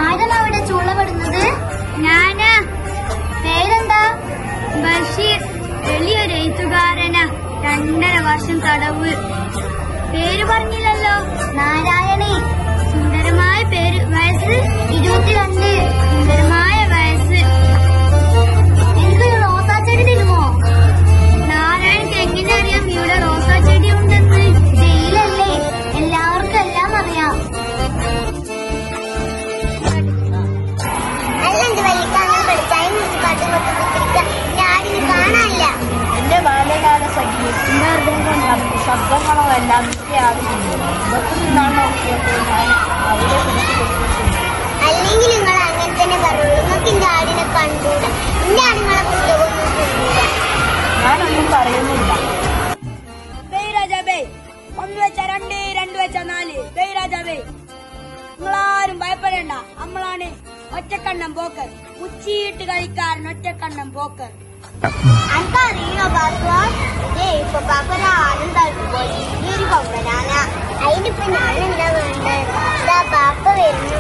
ആരാണ് അവിടെ ചൂളപ്പെടുന്നത്? ഞാനാ. പേരെന്താ? ബഷീർ. വലിയൊരു എഴുത്തുകാരനാ. 2.5 വർഷം തടവ്. പേര് പറഞ്ഞില്ലല്ലോ. നാരായണി. സുന്ദരമായ പേര്. വയസ്സ് 22. സുന്ദരമായ വയസ്സ്. എനിക്കൊരു റോസാ ചെടി തരുമോ? നാരായണക്ക് എങ്ങനെ അറിയാം ഇവിടെ റോസാ ചെടി ഉണ്ടെന്ന്? ജയിലല്ലേ, എല്ലാവർക്കും എല്ലാം അറിയാം. അല്ലെങ്കിൽ വലിക്കാനും പഠിച്ചാലും ഞാനിന് കാണാനില്ല. എന്റെ ബാല്യകാല സഖി എന്റെ ഹൃദയം ശബ്ദങ്ങളോ എല്ലാം അല്ലെങ്കിൽ നിങ്ങൾ അങ്ങനെ തന്നെ പറയുള്ളൂ. നിങ്ങൾക്ക് എന്റെ ആടിനെ കണ്ടൂട. എന്റെ ആടുങ്ങളെ പുസ്തകമൊന്നും കിട്ടൂല. ഞാനൊന്നും പറയുന്നില്ല. 1 വെച്ച 2, 2 വെച്ച 4. രാജാവേ, നിങ്ങളാരും ഭയപ്പെടേണ്ട. നമ്മളാണ് ഒറ്റക്കണ്ണം പോക്കർ. ഉച്ചിയിട്ട് കളിക്കാരൻ ഒറ്റക്കണ്ണം പോക്കർ. അനക്കറിയണോ ബാബുവാ? ഇപ്പൊ പാപ്പ ഒരാടും തടുപ്പോ ഈ ഒരു കൊമ്പനാന. അതിനിപ്പോ ഞാനെന്താ വേണ്ടേ? ഇതാ പാപ്പ വരുന്നു.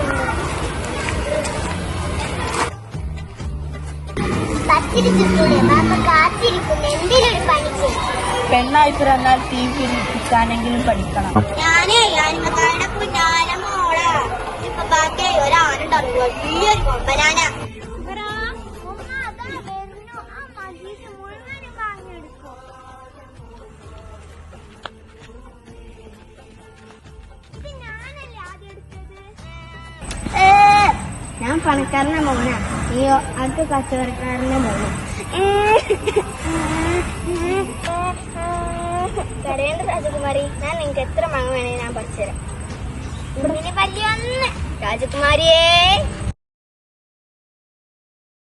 പത്തിരിച്ചിട്ടൂടെ പാപ്പ കാത്തിരിക്കുന്നു. എന്തിനൊരു പണിക്ക് പെണ്ണായി പിറന്നാൽ തീ പിടിപ്പിക്കാനെങ്കിലും പഠിക്കണം. ഞാനേ അനിമക്കാരുടെ പുന്നാന മോളാ. ഇപ്പൊ പാപ്പേ ഒരാടുണ്ടാകുമ്പോ ഈ ഒരു കൊമ്പനാന. ഞാൻ പണക്കാരന്റെ മോനാ. നീയോ അടുത്ത കച്ചവടക്കാരന്റെ മോനാ. കരയേണ്ട രാജകുമാരി, ഞാൻ നിങ്ങക്ക് എത്ര മാങ്ങ വേണേ ഞാൻ പഠിച്ചുതരാം. രാജകുമാരിയേ.